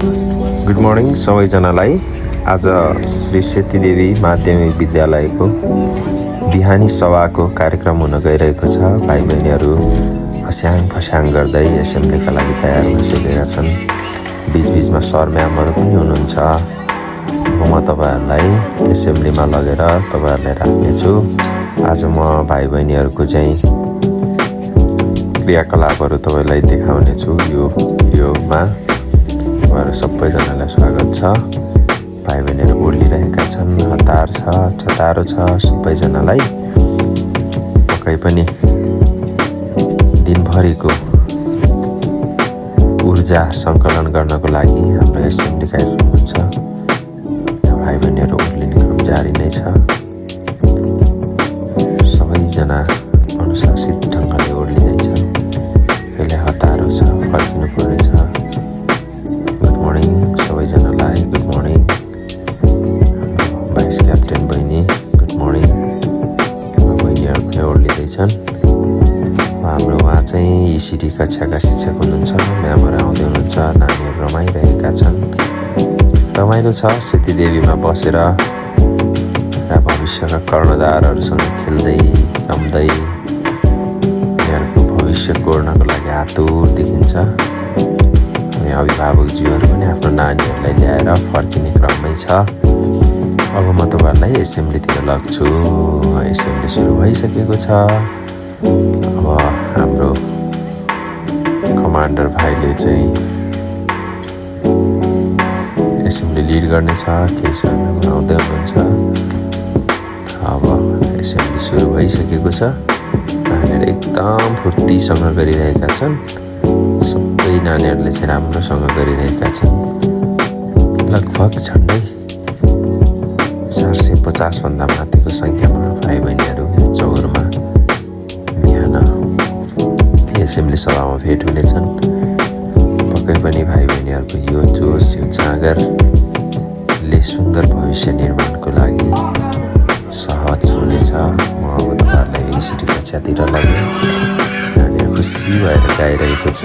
Good morning सबैजनालाई। आज श्री सेतीदेवी माध्यमिक विद्यालयको बिहानी सभाको कार्यक्रम हुन गइरहेको छ। भाइ बहिनीहरू हस्याङ फस्याङ गर्दै एसेम्ब्लीका लागि तयार भइसकेका छन्। बीचबीचमा सर म्यामहरू पनि हुनुहुन्छ। म तपाईँहरूलाई एसेम्ब्लीमा लगेर तपाईँहरूलाई राख्नेछु। आज म भाइ बहिनीहरूको चाहिँ क्रियाकलापहरू तपाईँलाई देखाउनेछु यो भिडियोमा। तपाईँहरू सबैजनालाई स्वागत छ। भाइ बहिनीहरू ओर्लिरहेका छन्, हतार छ, चटारो छ सबैजनालाई। पक्कै पनि दिनभरिको ऊर्जा सङ्कलन गर्नको लागि हाम्रो एसेम्ब्ली कार्यक्रम हुन्छ। भाइ बहिनीहरू ओर्लिने क्रम जारी नै छ। सबैजना अनुशासित ढङ्गले ओर्लिँदैछ। कहिले हतारो छ, फर्किनु पर्नेछ। गुड मर्निङ सबैजनालाई। गुड मर्निङ भाइस क्याप्टेन बहिनी, गुड मर्निङ। बहिनीहरू पनि ओर्लिँदैछन्। हाम्रो उहाँ चाहिँ इसिडी कक्षाका शिक्षक हुनुहुन्छ। म्यामहरू आउँदै हुनुहुन्छ। नानीहरू रमाइरहेका छन्। रमाइलो छ सेतीदेवीमा बसेर भविष्यका कर्णधारहरूसँग खेल्दै रम्दै उनीहरूको भविष्य कोर्नको लागि आतुर देखिन्छ। हामी अभिभावकज्यूहरू पनि आफ्नो नानीहरूलाई ल्याएर फर्किने क्रममै छ। अब म तपाईँहरूलाई एसेम्ब्लीतिर लग्छु। एसेम्ब्ली सुरु भइसकेको छ। अब हाम्रो कमान्डर भाइले चाहिँ एसेम्ब्ली लिड गर्नेछ। केही समयमा आउँदै हुनुहुन्छ। अब एसेम्ब्ली सुरु भइसकेको छ। नानीहरू एकदम फुर्तीसँग गरिरहेका छन्। सबै नानीहरूले चाहिँ राम्रोसँग गरिरहेका छन्। लगभग झन्डै 450 भन्दा माथिको सङ्ख्यामा भाइ बहिनीहरू चौरमा बिहान एसेम्ब्ली सभामा भेट हुनेछन्। पक्कै पनि भाइ बहिनीहरूको यो जोस, यो जाँगरले सुन्दर भविष्य निर्माणको लागि सहज हुनेछ। म अब तपाईँहरूलाई इसिडी कक्षातिर लगेँ। नानीहरू खुसी भएर गाइरहेको छ।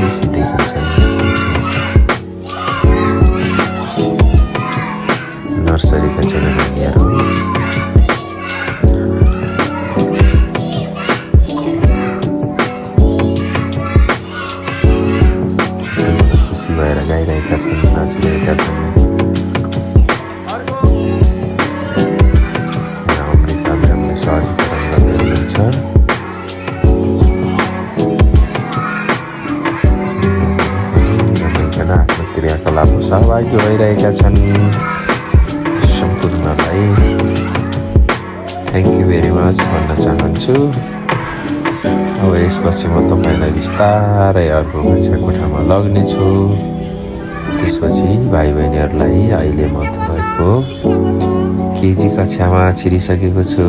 खुसी देखिन्छन्। नर्सरी कक्षाका नानीहरू खुसी भएर गाइरहेका छन्, नाचिरहेका छन्। सहजीकरण गर्दै हुनुहुन्छ। आफ्नो क्रियाकलापमा सहभागी भइरहेका छन्। सम्पूर्णलाई थ्याङ्क यू भेरी मच भन्न चाहन्छु। अब यसपछि म तपाईँलाई बिस्तारै अर्को कक्षा कोठामा लग्नेछु। त्यसपछि भाइ बहिनीहरूलाई अहिले म तपाईँको केजी कक्षामा छिरिसकेको छु।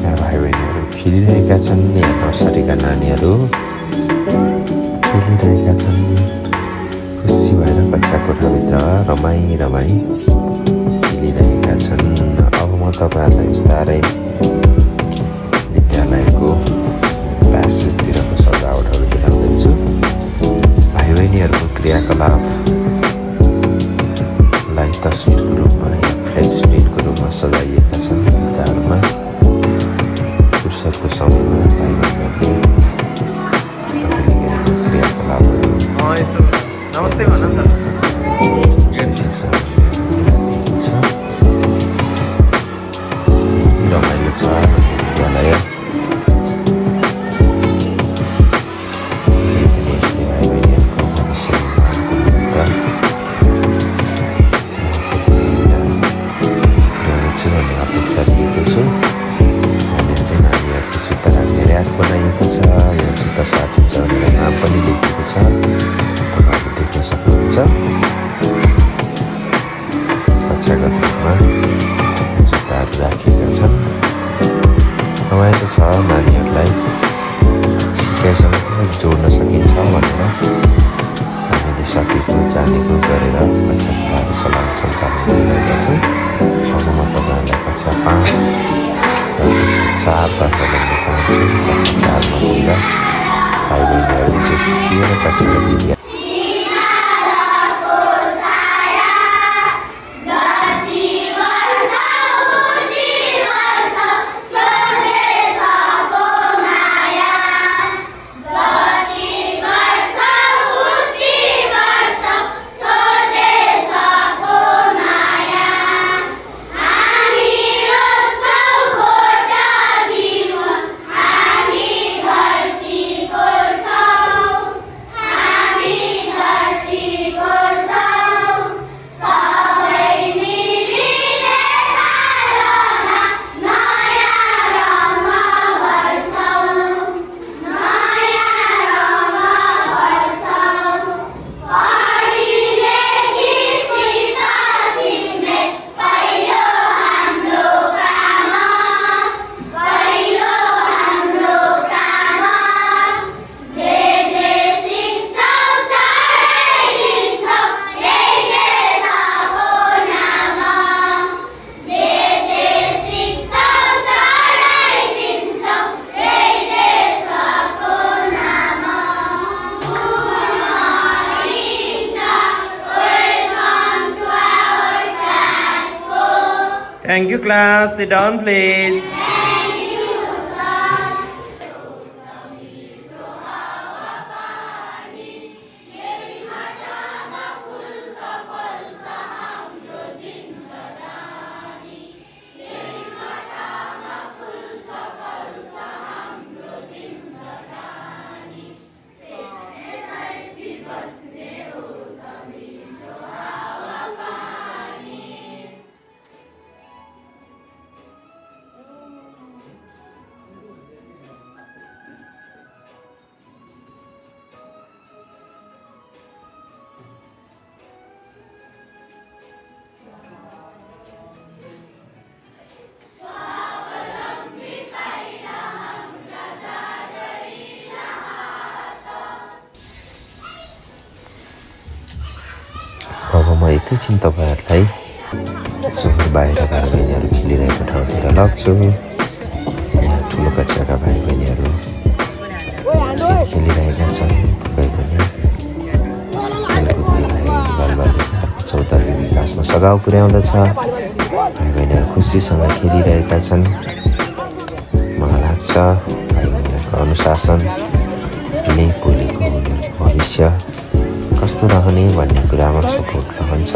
यहाँ भाइ बहिनीहरू खेलिरहेका छन्। यहाँ नर्सरीका नानीहरू खेलिरहेका छन्। खुसी भएर कक्षा कोठाभित्र रमाई खेलिरहेका छन्। अब म तपाईँहरूलाई बिस्तारै विद्यालयको क्लासेसतिरको सजावटहरू देखाउँदैछु। भाइ बहिनीहरूको क्रियाकलापलाई तस्विरको रूपमा या फ्ल्याग स्क्रिनको रूपमा सजाइएका छन्। जाडोमा फुर्सदको समयमा भाइ बहिनीहरूले क्रियाकलापहरू नमस्ते भन न। रमाइलो छ विद्यालय। अपेक्षा दिएको छु। यहाँनिर चाहिँ नानीहरूको जुत्ता राख्ने ऱ्याक बनाइएको छ। यहाँ जुत्ता साथी छ भनेर नाम पनि लेखिएको छ। तपाईँहरूले देख्न सक्नुहुन्छ। कक्षागत रूपमा जुत्ताहरू राखिएका छन्। रमाइलो छ। नानीहरूलाई सिकाइसँग जोड्न सकिन्छ भनेर हामीले सकेको जानेको गरेर कक्षाहरू सञ्चालन गरिरहेका छौँ। अब म तपाईँहरूलाई कक्षा 5 र कक्षा 4 तर्फ ल्याउन चाहन्छु। कक्षा 4मा पुग्दा भाइ बहिनीहरू जो सिएर कक्षाका विद्यार्थी Thank you, class. Sit down, please. अब म एकैछिन तपाईँहरूलाई सहर बाहिर भाइ बहिनीहरू खेलिरहेको ठाउँतिर लग्छु। यहाँ ठुलो कक्षाका भाइ बहिनीहरू खेलिरहेका छन्। कोही पनि खेलकुदको लागि बालबालिकाहरूको चौतर्फी विकासमा सघाउ पुर्याउँदछ। भाइ बहिनीहरू खुसीसँग खेलिरहेका छन्। मलाई लाग्छ भाइ बहिनीहरूको अनुशासनले भोलिको उनीहरूको भविष्य कस्तो रहने भन्ने कुरामा सपोर्ट रहन्छ।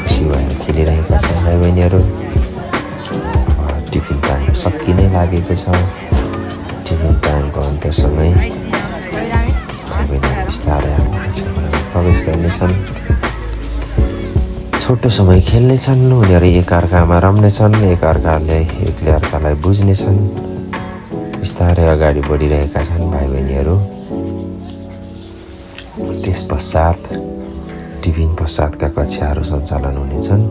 खुसी भएर खेलिरहेका छन् भाइ बहिनीहरू। टिफिन टाइम सकिनै लागेको छ। टिफिन टाइमको अन्त्यसँगै भाइ बहिनीहरू बिस्तारै आफ्नो कक्षामा प्रवेश गर्नेछन्। छोटो समय खेल्नेछन्। उनीहरू एकअर्कामा रम्नेछन्। एकले अर्कालाई बुझ्नेछन्। बिस्तारै अगाडि बढिरहेका छन् भाइ बहिनीहरू। त्यस पश्चात टिफिन पश्चातका कक्षाहरू सञ्चालन हुनेछन्।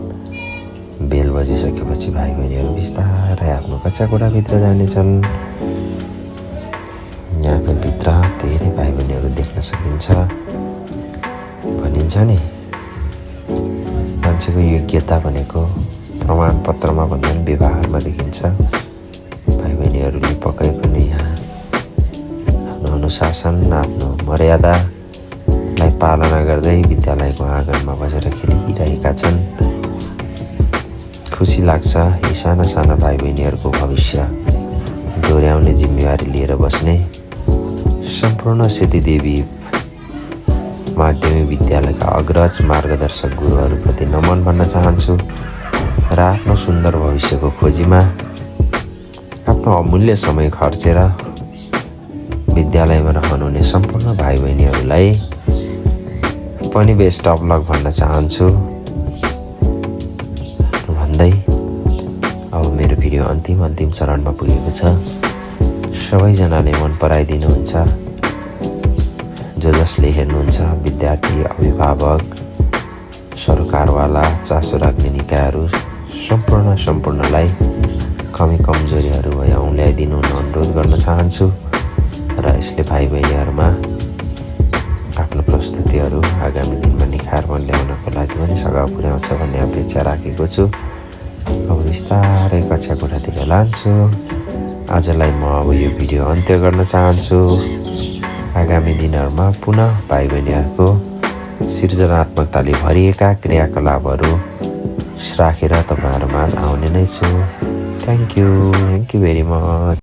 बेल बजिसकेपछि भाइ बहिनीहरू बिस्तारै आफ्नो कक्षा कोठाभित्र जानेछन्। यहाँको भित्र धेरै भाइ बहिनीहरू देख्न सकिन्छ। भनिन्छ नि मान्छेको योग्यता भनेको प्रमाणपत्रमा भन्दा पनि व्यवहारमा देखिन्छ। भाइ बहिनीहरूले पक्कै पनि यहाँ आफ्नो अनुशासन आफ्नो मर्यादालाई पालना गर्दै विद्यालयको आँगनमा बसेर खेलिरहेका छन्। खुसी लाग्छ यी साना साना भाइ बहिनीहरूको भविष्य दोहोऱ्याउने जिम्मेवारी लिएर बस्ने सम्पूर्ण सेतीदेवी माध्यमिक विद्यालयका अग्रज मार्गदर्शक गुरुहरूप्रति नमन भन्न चाहन्छु र आफ्नो सुन्दर भविष्यको खोजीमा आफ्नो अमूल्य समय खर्चेर विद्यालयमा रहनुहुने सम्पूर्ण भाइ बहिनीहरूलाई पनि बेस्ट अफ लक भन्न चाहन्छु भन्दै अब मेरो भिडियो अन्तिम चरणमा पुगेको छ। सबैजनाले मन पराइदिनुहुन्छ। जसले हेर्नुहुन्छ विद्यार्थी अभिभावक सरकारवाला चासो राख्ने निकायहरू सम्पूर्णलाई कमी कमजोरीहरू भए औँल्याइदिनु अनुरोध गर्न चाहन्छु र यसले भाइ बहिनीहरूमा आफ्नो प्रस्तुतिहरू आगामी दिनमा निखारमा ल्याउनको लागि पनि सघाउ पुर्याउँछ भन्ने अपेक्षा राखेको छु। अब बिस्तारै कक्षा कोठातिर लान्छु। आजलाई म अब यो भिडियो अन्त्य गर्न चाहन्छु। आगामी दिनहरूमा पुनः भाइ बहिनीहरूको सृजनात्मकताले भरिएका क्रियाकलापहरू राखेर तपाईँहरूमा आउने नै छु। Thank you very much.